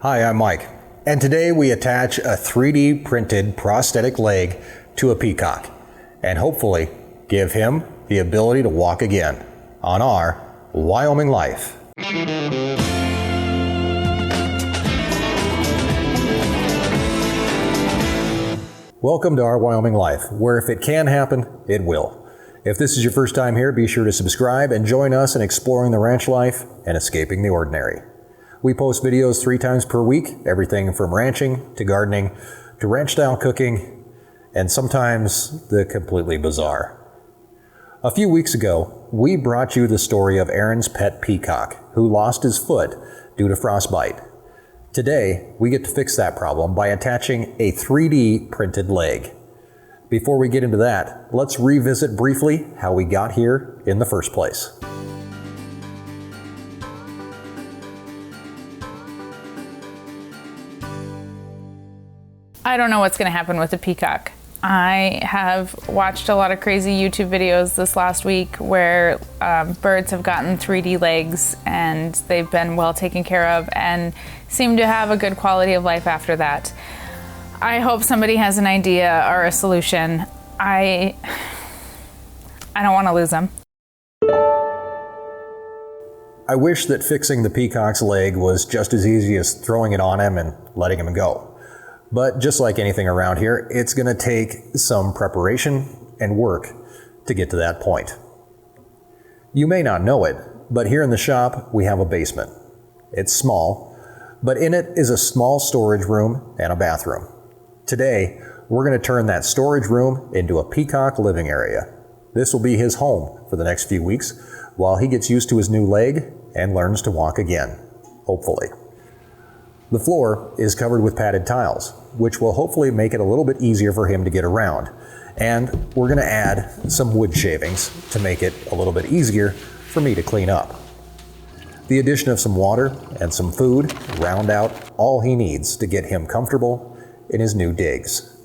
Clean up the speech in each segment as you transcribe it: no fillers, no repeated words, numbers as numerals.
Hi, I'm Mike, and today we attach a 3D printed prosthetic leg to a peacock and hopefully give him the ability to walk again on our Wyoming Life. Welcome to our Wyoming Life, where if it can happen, it will. If this is your first time here, be sure to subscribe and join us in exploring the ranch life and escaping the ordinary. We post videos 3 times per week, everything from ranching to gardening to ranch-style cooking, and sometimes the completely bizarre. A few weeks ago, we brought you the story of Erin's pet peacock, who lost his foot due to frostbite. Today, we get to fix that problem by attaching a 3D printed leg. Before we get into that, let's revisit briefly how we got here in the first place. I don't know what's going to happen with the peacock. I have watched a lot of crazy YouTube videos this last week where birds have gotten 3D legs and they've been well taken care of and seem to have a good quality of life after that. I hope somebody has an idea or a solution. I don't want to lose them. I wish that fixing the peacock's leg was just as easy as throwing it on him and letting him go. But just like anything around here, it's going to take some preparation and work to get to that point. You may not know it, but here in the shop we have a basement. It's small, but in it is a small storage room and a bathroom. Today, we're going to turn that storage room into a peacock living area. This will be his home for the next few weeks while he gets used to his new leg and learns to walk again, hopefully. The floor is covered with padded tiles, which will hopefully make it a little bit easier for him to get around. And we're going to add some wood shavings to make it a little bit easier for me to clean up. The addition of some water and some food round out all he needs to get him comfortable in his new digs.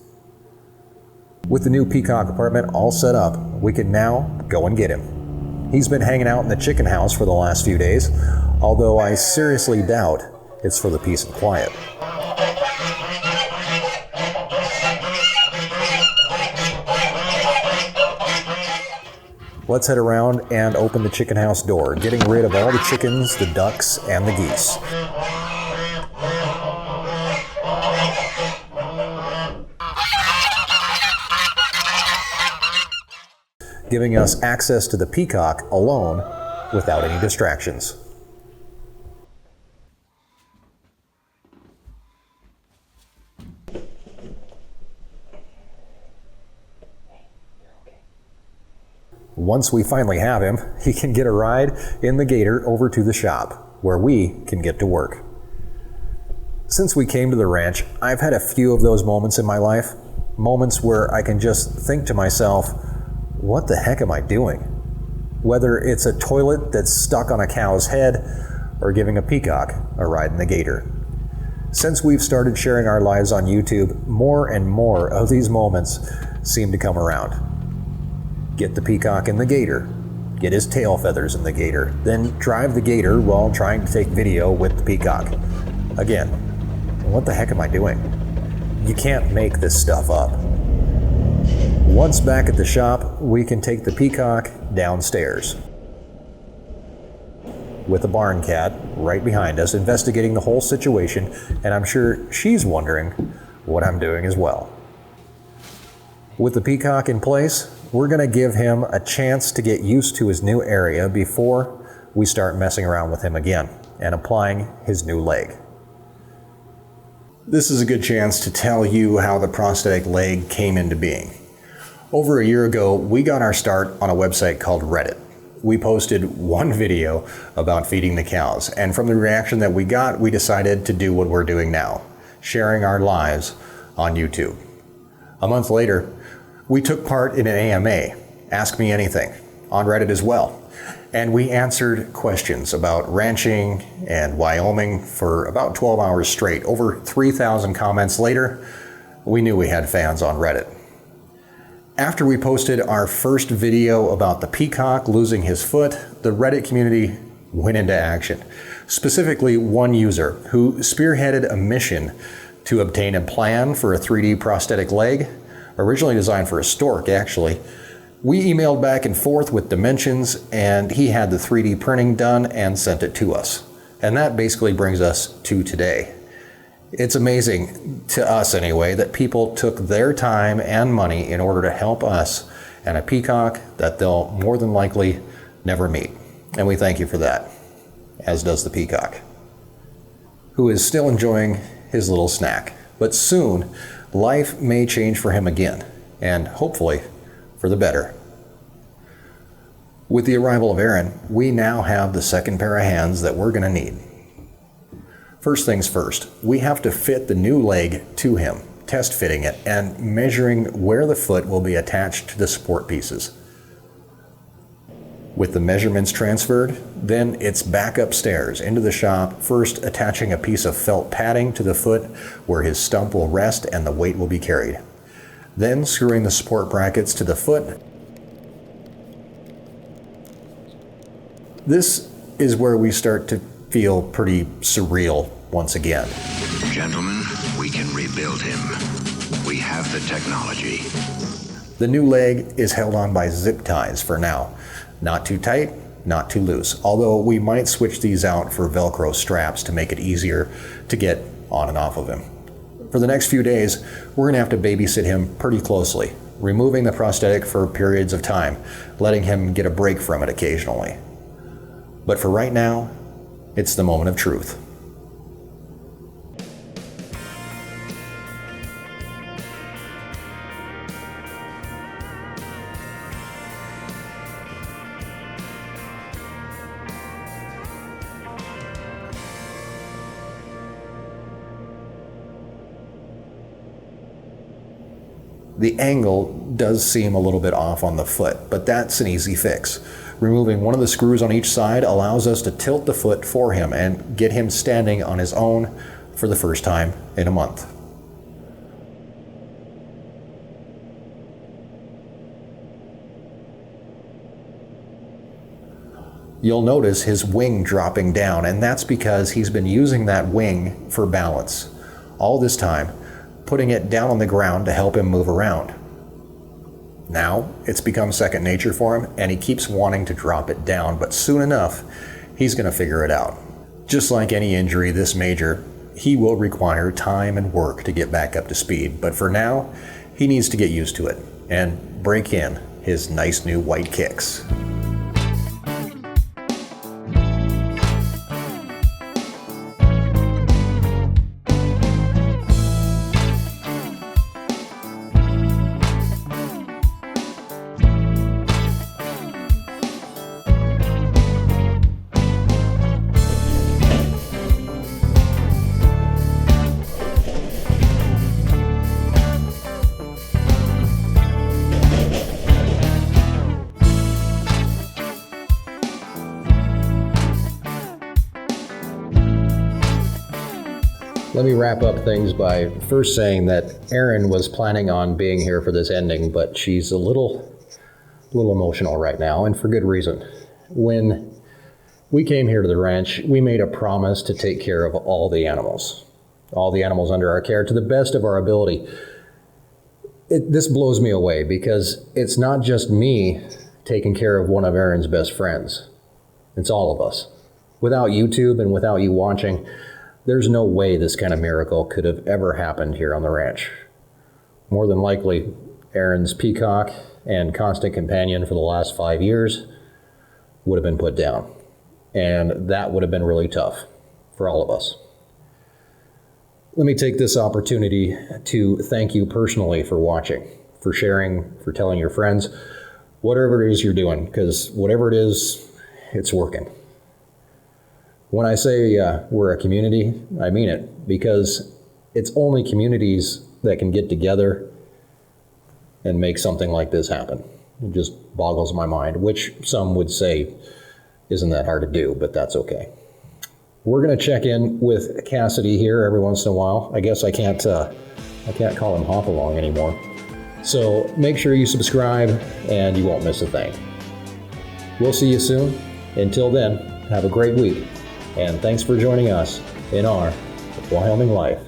With the new peacock apartment all set up, we can now go and get him. He's been hanging out in the chicken house for the last few days, although I seriously doubt it's for the peace and quiet. Let's head around and open the chicken house door, getting rid of all the chickens, the ducks, and the geese. Giving us access to the peacock alone without any distractions. Once we finally have him, he can get a ride in the gator over to the shop, where we can get to work. Since we came to the ranch, I've had a few of those moments in my life, moments where I can just think to myself, what the heck am I doing? Whether it's a toilet that's stuck on a cow's head, or giving a peacock a ride in the gator. Since we've started sharing our lives on YouTube, more and more of these moments seem to come around. Get the peacock in the gator, get his tail feathers in the gator, then drive the gator while trying to take video with the peacock. Again, what the heck am I doing? You can't make this stuff up. Once back at the shop, we can take the peacock downstairs, with the barn cat right behind us investigating the whole situation, and I'm sure she's wondering what I'm doing as well. With the peacock in place, we're going to give him a chance to get used to his new area before we start messing around with him again and applying his new leg. This is a good chance to tell you how the prosthetic leg came into being. Over a year ago, we got our start on a website called Reddit. We posted one video about feeding the cows, and from the reaction that we got, we decided to do what we're doing now, sharing our lives on YouTube. A month later, we took part in an AMA, Ask Me Anything, on Reddit as well. And we answered questions about ranching and Wyoming for about 12 hours straight. Over 3,000 comments later, we knew we had fans on Reddit. After we posted our first video about the peacock losing his foot, the Reddit community went into action, specifically one user who spearheaded a mission to obtain a plan for a 3D prosthetic leg, originally designed for a stork actually. We emailed back and forth with dimensions, and he had the 3D printing done and sent it to us. And that basically brings us to today. It's amazing, to us anyway, that people took their time and money in order to help us and a peacock that they'll more than likely never meet. And we thank you for that, as does the peacock, who is still enjoying his little snack. But soon, life may change for him again, and hopefully for the better. With the arrival of Erin, we now have the second pair of hands that we're going to need. First things first, we have to fit the new leg to him, test fitting it, and measuring where the foot will be attached to the support pieces. With the measurements transferred, then it's back upstairs into the shop, first attaching a piece of felt padding to the foot where his stump will rest and the weight will be carried. Then screwing the support brackets to the foot. This is where we start to feel pretty surreal once again. Gentlemen, we can rebuild him. We have the technology. The new leg is held on by zip ties for now. Not too tight, not too loose, although we might switch these out for Velcro straps to make it easier to get on and off of him. For the next few days, we're going to have to babysit him pretty closely, removing the prosthetic for periods of time, letting him get a break from it occasionally. But for right now, it's the moment of truth. The angle does seem a little bit off on the foot, but that's an easy fix. Removing one of the screws on each side allows us to tilt the foot for him and get him standing on his own for the first time in a month. You'll notice his wing dropping down, and that's because he's been using that wing for balance all this time, putting it down on the ground to help him move around. Now, it's become second nature for him, and he keeps wanting to drop it down, but soon enough, he's going to figure it out. Just like any injury this major, he will require time and work to get back up to speed, but for now, he needs to get used to it and break in his nice new white kicks. Let me wrap up things by first saying that Erin was planning on being here for this ending, but she's a little emotional right now, and for good reason. When we came here to the ranch, we made a promise to take care of all the animals under our care to the best of our ability. This blows me away because it's not just me taking care of one of Erin's best friends. It's all of us. Without YouTube and without you watching, there's no way this kind of miracle could have ever happened here on the ranch. More than likely, Erin's peacock and constant companion for the last 5 years would have been put down. And that would have been really tough for all of us. Let me take this opportunity to thank you personally for watching, for sharing, for telling your friends, whatever it is you're doing, because whatever it is, it's working. When I say we're a community, I mean it, because it's only communities that can get together and make something like this happen. It just boggles my mind, which some would say isn't that hard to do, but that's okay. We're going to check in with Cassidy here every once in a while. I guess I can't call him Hop-Along anymore. So make sure you subscribe and you won't miss a thing. We'll see you soon. Until then, have a great week. And thanks for joining us in our Wyoming Life.